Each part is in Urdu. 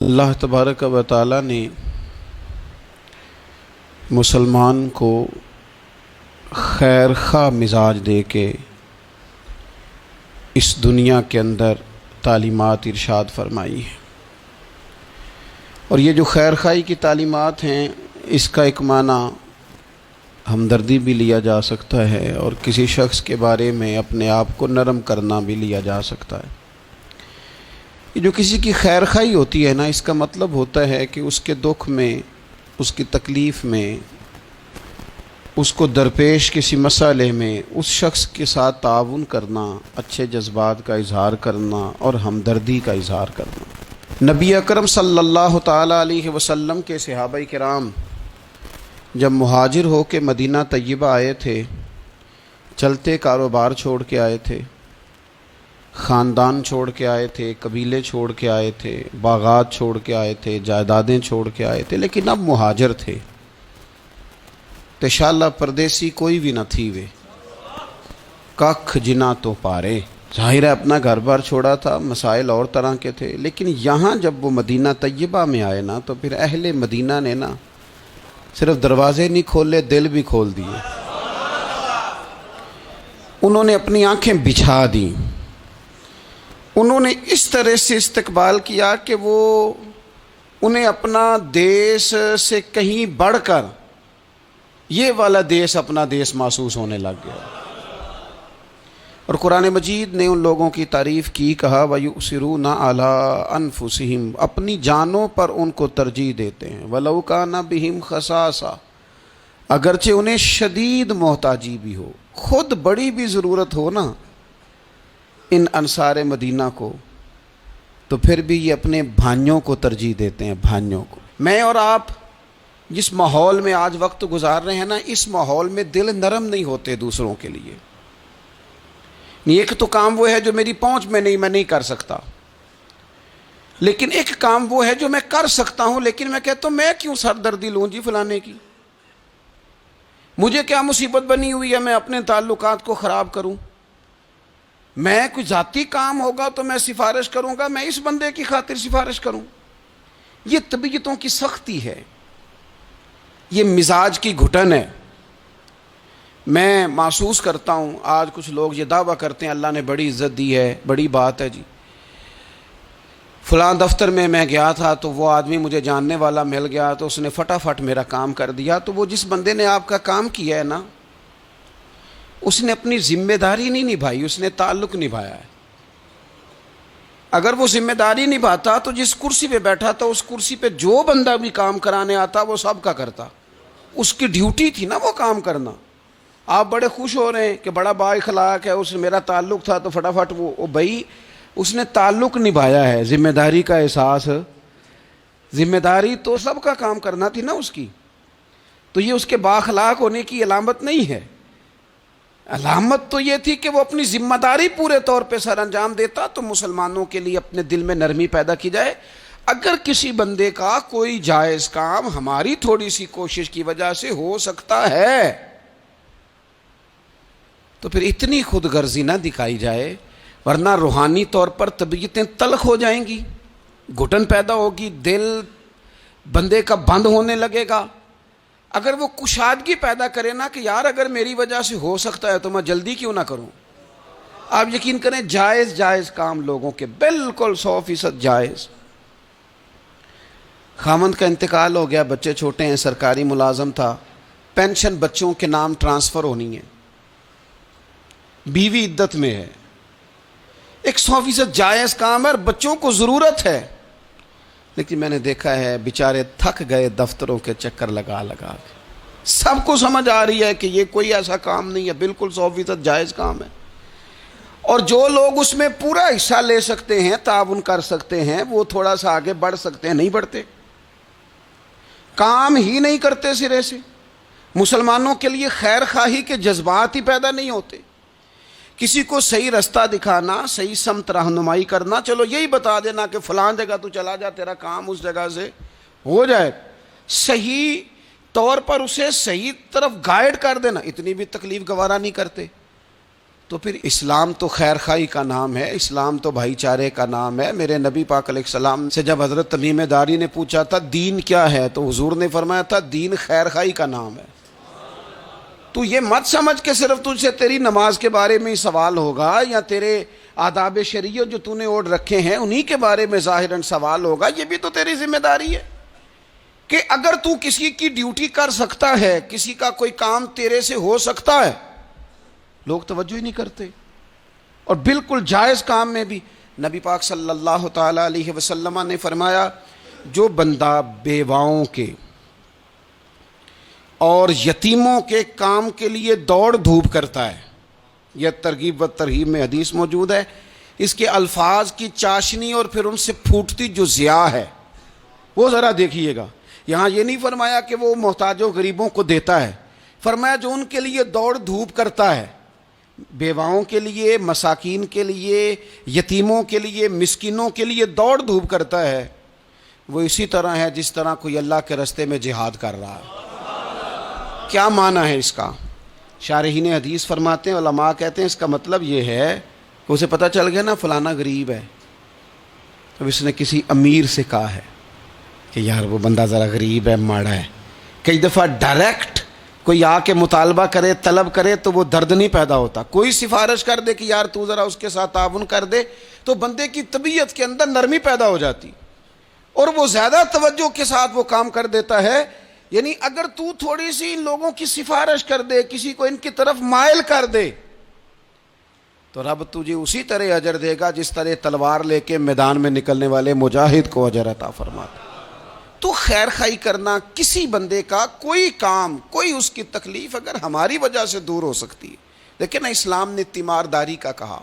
اللہ تبارک و تعالی نے مسلمان کو خیر خواہ مزاج دے کے اس دنیا کے اندر تعلیمات ارشاد فرمائی ہیں، اور یہ جو خیر خواہی کی تعلیمات ہیں اس کا ایک معنی ہمدردی بھی لیا جا سکتا ہے، اور کسی شخص کے بارے میں اپنے آپ کو نرم کرنا بھی لیا جا سکتا ہے۔ یہ جو کسی کی خیر خواہی ہوتی ہے نا، اس کا مطلب ہوتا ہے کہ اس کے دکھ میں، اس کی تکلیف میں، اس کو درپیش کسی مسئلے میں اس شخص کے ساتھ تعاون کرنا، اچھے جذبات کا اظہار کرنا اور ہمدردی کا اظہار کرنا۔ نبی اکرم صلی اللہ تعالی علیہ وسلم کے صحابہ کرام جب مہاجر ہو کے مدینہ طیبہ آئے تھے، چلتے کاروبار چھوڑ کے آئے تھے، خاندان چھوڑ کے آئے تھے، قبیلے چھوڑ کے آئے تھے، باغات چھوڑ کے آئے تھے، جائیدادیں چھوڑ کے آئے تھے، لیکن اب مہاجر تھے۔ تشالہ پردیسی کوئی بھی نہ تھی وے، ککھ جنا تو پارے۔ ظاہر ہے اپنا گھر بار چھوڑا تھا، مسائل اور طرح کے تھے، لیکن یہاں جب وہ مدینہ طیبہ میں آئے نا، تو پھر اہل مدینہ نے نا صرف دروازے نہیں کھولے، دل بھی کھول دیے۔ انہوں نے اپنی آنکھیں بچھا دیں، انہوں نے اس طرح سے استقبال کیا کہ وہ انہیں اپنا دیس سے کہیں بڑھ کر یہ والا دیس اپنا دیس محسوس ہونے لگ گیا۔ اور قرآن مجید نے ان لوگوں کی تعریف کی، کہا وَيُؤْثِرُونَ عَلَىٰ أَنفُسِهِمْ، اپنی جانوں پر ان کو ترجیح دیتے ہیں، وَلَوْ كَانَ بِهِمْ خَصَاصَةٌ، اگرچہ انہیں شدید محتاجی بھی ہو، خود بڑی بھی ضرورت ہو نا ان انصار مدینہ کو، تو پھر بھی یہ اپنے بھائیوں کو ترجیح دیتے ہیں، بھائیوں کو۔ میں اور آپ جس ماحول میں آج وقت گزار رہے ہیں نا، اس ماحول میں دل نرم نہیں ہوتے دوسروں کے لیے۔ ایک تو کام وہ ہے جو میری پہنچ میں نہیں، میں نہیں کر سکتا، لیکن ایک کام وہ ہے جو میں کر سکتا ہوں، لیکن میں کہتا ہوں میں کیوں سردردی لوں جی فلانے کی، مجھے کیا مصیبت بنی ہوئی ہے میں اپنے تعلقات کو خراب کروں؟ میں کوئی ذاتی کام ہوگا تو میں سفارش کروں گا، میں اس بندے کی خاطر سفارش کروں؟ یہ طبیعتوں کی سختی ہے، یہ مزاج کی گھٹن ہے۔ میں محسوس کرتا ہوں آج کچھ لوگ یہ دعویٰ کرتے ہیں اللہ نے بڑی عزت دی ہے، بڑی بات ہے جی، فلاں دفتر میں گیا تھا تو وہ آدمی مجھے جاننے والا مل گیا تو اس نے فٹافٹ میرا کام کر دیا۔ تو وہ جس بندے نے آپ کا کام کیا ہے نا، اس نے اپنی ذمہ داری نہیں نبھائی، اس نے تعلق نبھایا ہے۔ اگر وہ ذمہ داری نبھاتا تو جس کرسی پہ بیٹھا تھا اس کرسی پہ جو بندہ بھی کام کرانے آتا وہ سب کا کرتا، اس کی ڈیوٹی تھی نا وہ کام کرنا۔ آپ بڑے خوش ہو رہے ہیں کہ بڑا با اخلاق ہے، اس سے میرا تعلق تھا تو فٹافٹ وہ بھائی اس نے تعلق نبھایا ہے، ذمہ داری کا احساس، ذمہ داری تو سب کا کام کرنا تھی نا اس کی۔ تو یہ اس کے با اخلاق ہونے کی علامت نہیں ہے، علامت تو یہ تھی کہ وہ اپنی ذمہ داری پورے طور پہ سر انجام دیتا۔ تو مسلمانوں کے لیے اپنے دل میں نرمی پیدا کی جائے۔ اگر کسی بندے کا کوئی جائز کام ہماری تھوڑی سی کوشش کی وجہ سے ہو سکتا ہے تو پھر اتنی خود غرضی نہ دکھائی جائے، ورنہ روحانی طور پر طبیعتیں تلخ ہو جائیں گی، گھٹن پیدا ہوگی، دل بندے کا بند ہونے لگے گا۔ اگر وہ کشادگی پیدا کرے نا کہ یار اگر میری وجہ سے ہو سکتا ہے تو میں جلدی کیوں نہ کروں۔ آپ یقین کریں جائز کام لوگوں کے بالکل 100% جائز۔ خامند کا انتقال ہو گیا، بچے چھوٹے ہیں، سرکاری ملازم تھا، پینشن بچوں کے نام ٹرانسفر ہونی ہے، بیوی عدت میں ہے، ایک 100% جائز کام ہے اور بچوں کو ضرورت ہے، لیکن میں نے دیکھا ہے بیچارے تھک گئے دفتروں کے چکر لگا لگا کے۔ سب کو سمجھ آ رہی ہے کہ یہ کوئی ایسا کام نہیں ہے، بالکل 100% جائز کام ہے، اور جو لوگ اس میں پورا حصہ لے سکتے ہیں، تعاون کر سکتے ہیں، وہ تھوڑا سا آگے بڑھ سکتے ہیں، نہیں بڑھتے، کام ہی نہیں کرتے سرے سے۔ مسلمانوں کے لیے خیر خواہی کے جذبات ہی پیدا نہیں ہوتے۔ کسی کو صحیح رستہ دکھانا، صحیح سمت رہنمائی کرنا، چلو یہی بتا دینا کہ فلاں جگہ تو چلا جا، تیرا کام اس جگہ سے ہو جائے، صحیح طور پر اسے صحیح طرف گائیڈ کر دینا، اتنی بھی تکلیف گوارا نہیں کرتے۔ تو پھر اسلام تو خیر خواہی کا نام ہے، اسلام تو بھائی چارے کا نام ہے۔ میرے نبی پاک علیہ السلام سے جب حضرت تمیم داری نے پوچھا تھا دین کیا ہے، تو حضور نے فرمایا تھا دین خیر خواہی کا نام ہے۔ تو یہ مت سمجھ کہ صرف تجھ سے تیری نماز کے بارے میں ہی سوال ہوگا، یا تیرے آداب شریعت جو تو نے اوڑھ رکھے ہیں انہی کے بارے میں ظاہراً سوال ہوگا۔ یہ بھی تو تیری ذمہ داری ہے کہ اگر تو کسی کی ڈیوٹی کر سکتا ہے، کسی کا کوئی کام تیرے سے ہو سکتا ہے، لوگ توجہ ہی نہیں کرتے۔ اور بالکل جائز کام میں بھی نبی پاک صلی اللہ تعالی علیہ وسلم نے فرمایا جو بندہ بیواؤں کے اور یتیموں کے کام کے لیے دوڑ دھوپ کرتا ہے، یہ ترغیب و ترہیب میں حدیث موجود ہے، اس کے الفاظ کی چاشنی اور پھر ان سے پھوٹتی جو ضیاء ہے وہ ذرا دیکھیے گا۔ یہاں یہ نہیں فرمایا کہ وہ محتاجوں غریبوں کو دیتا ہے، فرمایا جو ان کے لیے دوڑ دھوپ کرتا ہے، بیواؤں کے لیے، مساکین کے لیے، یتیموں کے لیے، مسکینوں کے لیے دوڑ دھوپ کرتا ہے، وہ اسی طرح ہے جس طرح کوئی اللہ کے راستے میں جہاد کر رہا ہے۔ کیا معنی ہے اس کا؟ شارحین حدیث فرماتے ہیں، علماء کہتے ہیں اس کا مطلب یہ ہے کہ اسے پتہ چل گیا نا فلانا غریب ہے، تو اس نے کسی امیر سے کہا ہے کہ یار وہ بندہ ذرا غریب ہے، ماڑا ہے۔ کئی دفعہ ڈائریکٹ کوئی آ کے مطالبہ کرے، طلب کرے تو وہ درد نہیں پیدا ہوتا، کوئی سفارش کر دے کہ یار تو ذرا اس کے ساتھ تعاون کر دے، تو بندے کی طبیعت کے اندر نرمی پیدا ہو جاتی اور وہ زیادہ توجہ کے ساتھ وہ کام کر دیتا ہے۔ یعنی اگر تو تھوڑی سی ان لوگوں کی سفارش کر دے، کسی کو ان کی طرف مائل کر دے، تو رب تجھے اسی طرح اجر دے گا جس طرح تلوار لے کے میدان میں نکلنے والے مجاہد کو اجر عطا فرماتا۔ تو خیر خواہی کرنا، کسی بندے کا کوئی کام، کوئی اس کی تکلیف اگر ہماری وجہ سے دور ہو سکتی ہے، لیکن اسلام نے تیمارداری کا کہا،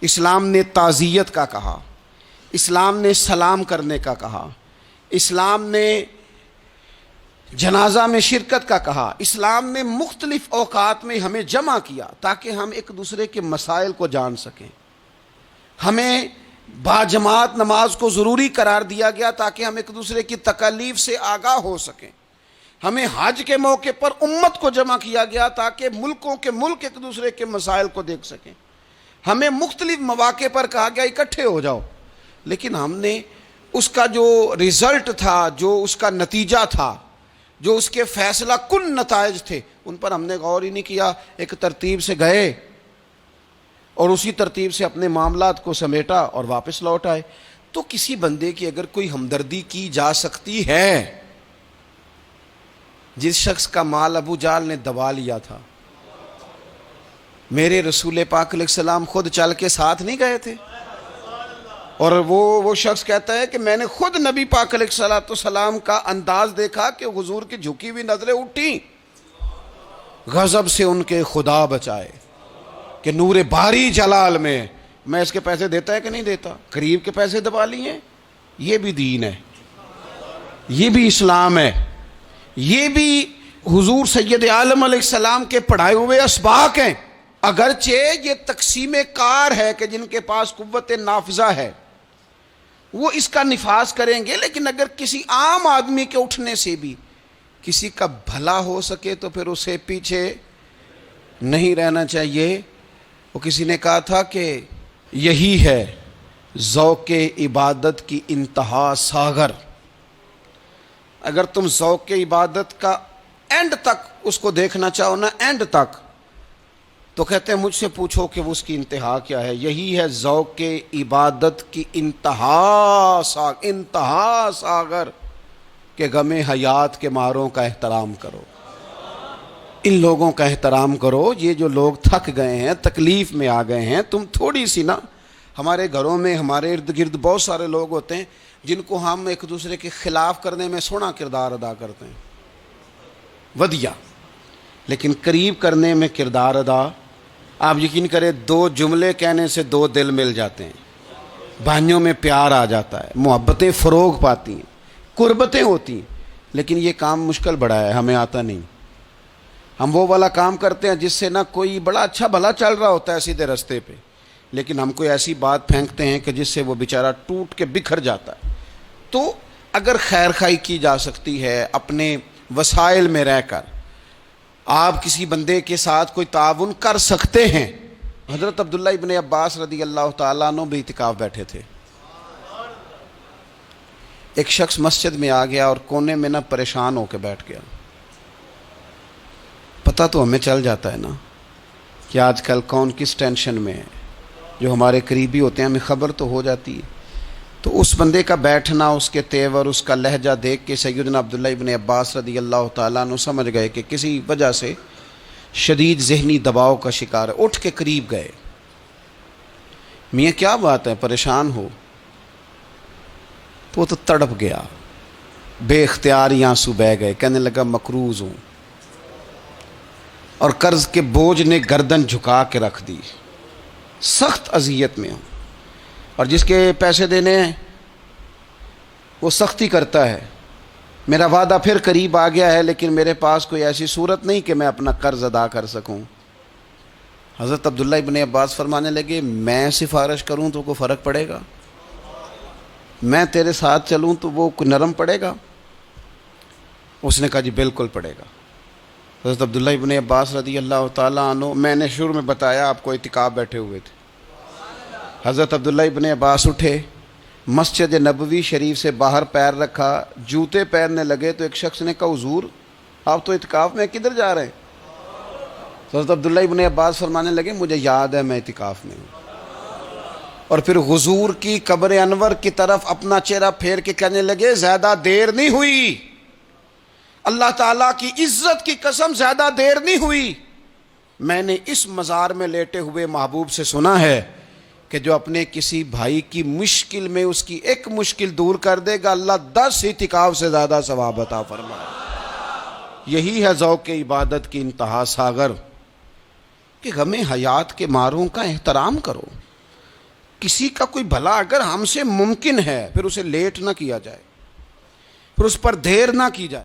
اسلام نے تعزیت کا کہا، اسلام نے سلام کرنے کا کہا، اسلام نے جنازہ میں شرکت کا کہا، اسلام نے مختلف اوقات میں ہمیں جمع کیا تاکہ ہم ایک دوسرے کے مسائل کو جان سکیں۔ ہمیں باجماعت نماز کو ضروری قرار دیا گیا تاکہ ہم ایک دوسرے کی تکالیف سے آگاہ ہو سکیں۔ ہمیں حج کے موقع پر امت کو جمع کیا گیا تاکہ ملکوں کے ملک ایک دوسرے کے مسائل کو دیکھ سکیں۔ ہمیں مختلف مواقع پر کہا گیا اکٹھے ہو جاؤ، لیکن ہم نے اس کا جو رزلٹ تھا، جو اس کا نتیجہ تھا، جو اس کے فیصلہ کن نتائج تھے، ان پر ہم نے غور ہی نہیں کیا۔ ایک ترتیب سے گئے اور اسی ترتیب سے اپنے معاملات کو سمیٹا اور واپس لوٹ آئے۔ تو کسی بندے کی اگر کوئی ہمدردی کی جا سکتی ہے، جس شخص کا مال ابو جہل نے دبا لیا تھا، میرے رسول پاک علیہ السلام خود چل کے ساتھ نہیں گئے تھے، اور وہ شخص کہتا ہے کہ میں نے خود نبی پاک علیہ السلام کا انداز دیکھا کہ حضور کی جھکی ہوئی نظریں اٹھیں، غضب سے ان کے خدا بچائے کہ نور باری جلال میں اس کے پیسے دیتا ہے کہ نہیں دیتا، قریب کے پیسے دبا لیے۔ یہ بھی دین ہے، یہ بھی اسلام ہے، یہ بھی حضور سید عالم علیہ السلام کے پڑھائے ہوئے اسباق ہیں۔ اگرچہ یہ تقسیم کار ہے کہ جن کے پاس قوت نافذہ ہے وہ اس کا نفاذ کریں گے، لیکن اگر کسی عام آدمی کے اٹھنے سے بھی کسی کا بھلا ہو سکے تو پھر اسے پیچھے نہیں رہنا چاہیے۔ وہ کسی نے کہا تھا کہ یہی ہے ذوق عبادت کی انتہا ساغر۔ اگر تم ذوق عبادت کا اینڈ تک اس کو دیکھنا چاہو نا، اینڈ تک، تو کہتے ہیں مجھ سے پوچھو کہ وہ اس کی انتہا کیا ہے۔ یہی ہے ذوق عبادت کی انتہا ساغر کہ غم حیات کے ماروں کا احترام کرو۔ ان لوگوں کا احترام کرو، یہ جو لوگ تھک گئے ہیں، تکلیف میں آ گئے ہیں۔ تم تھوڑی سی نا، ہمارے گھروں میں ہمارے ارد گرد بہت سارے لوگ ہوتے ہیں جن کو ہم ایک دوسرے کے خلاف کرنے میں سونا کردار ادا کرتے ہیں، ودیا، لیکن قریب کرنے میں کردار ادا، آپ یقین کریں 2 جملے کہنے سے 2 دل مل جاتے ہیں، بھائیوں میں پیار آ جاتا ہے، محبتیں فروغ پاتی ہیں، قربتیں ہوتی ہیں۔ لیکن یہ کام مشکل بڑا ہے، ہمیں آتا نہیں۔ ہم وہ والا کام کرتے ہیں جس سے نہ کوئی بڑا اچھا بھلا چل رہا ہوتا ہے سیدھے رستے پہ، لیکن ہم کوئی ایسی بات پھینکتے ہیں کہ جس سے وہ بیچارہ ٹوٹ کے بکھر جاتا ہے۔ تو اگر خیر خواہی کی جا سکتی ہے اپنے وسائل میں رہ کر، آپ کسی بندے کے ساتھ کوئی تعاون کر سکتے ہیں۔ حضرت عبداللہ ابن عباس رضی اللہ تعالیٰ عنہ بھی اعتکاف بیٹھے تھے۔ ایک شخص مسجد میں آ گیا اور کونے میں نہ پریشان ہو کے بیٹھ گیا۔ پتہ تو ہمیں چل جاتا ہے نا کہ آج کل کون کس ٹینشن میں ہے، جو ہمارے قریبی ہوتے ہیں ہمیں خبر تو ہو جاتی ہے۔ تو اس بندے کا بیٹھنا، اس کے تیور، اس کا لہجہ دیکھ کے سیدنا عبداللہ ابن عباس رضی اللہ تعالیٰ عنہ سمجھ گئے کہ کسی وجہ سے شدید ذہنی دباؤ کا شکار ہے۔ اٹھ کے قریب گئے، میاں کیا بات ہے، پریشان ہو؟ تو وہ تو تڑپ گیا، بے اختیار ہی آنسو بہہ گئے، کہنے لگا مقروض ہوں اور قرض کے بوجھ نے گردن جھکا کے رکھ دی، سخت اذیت میں ہوں، اور جس کے پیسے دینے ہیں وہ سختی کرتا ہے۔ میرا وعدہ پھر قریب آ گیا ہے، لیکن میرے پاس کوئی ایسی صورت نہیں کہ میں اپنا قرض ادا کر سکوں۔ حضرت عبداللہ ابن عباس فرمانے لگے میں سفارش کروں تو کوئی فرق پڑے گا؟ میں تیرے ساتھ چلوں تو وہ کوئی نرم پڑے گا؟ اس نے کہا جی بالکل پڑے گا۔ حضرت عبداللہ ابن عباس رضی اللہ تعالیٰ عنہ، میں نے شروع میں بتایا آپ کو اعتکاف بیٹھے ہوئے تھے۔ حضرت عبداللہ ابن عباس اٹھے، مسجد نبوی شریف سے باہر پیر رکھا، جوتے پہننے لگے تو ایک شخص نے کہا حضور آپ تو اعتکاف میں کدھر جا رہے ہیں؟ حضرت عبداللہ ابن عباس فرمانے لگے مجھے یاد ہے میں اعتکاف میں ہوں، اور پھر حضور کی قبر انور کی طرف اپنا چہرہ پھیر کے کہنے لگے زیادہ دیر نہیں ہوئی، اللہ تعالیٰ کی عزت کی قسم زیادہ دیر نہیں ہوئی، میں نے اس مزار میں لیٹے ہوئے محبوب سے سنا ہے کہ جو اپنے کسی بھائی کی مشکل میں اس کی ایک مشکل دور کر دے گا اللہ 10 اعتکاف سے زیادہ ثواب عطا فرمائے۔ یہی ہے ذوق عبادت کی انتہا ساغر، کہ غم حیات کے ماروں کا احترام کرو۔ کسی کا کوئی بھلا اگر ہم سے ممکن ہے پھر اسے لیٹ نہ کیا جائے، پھر اس پر دیر نہ کی جائے۔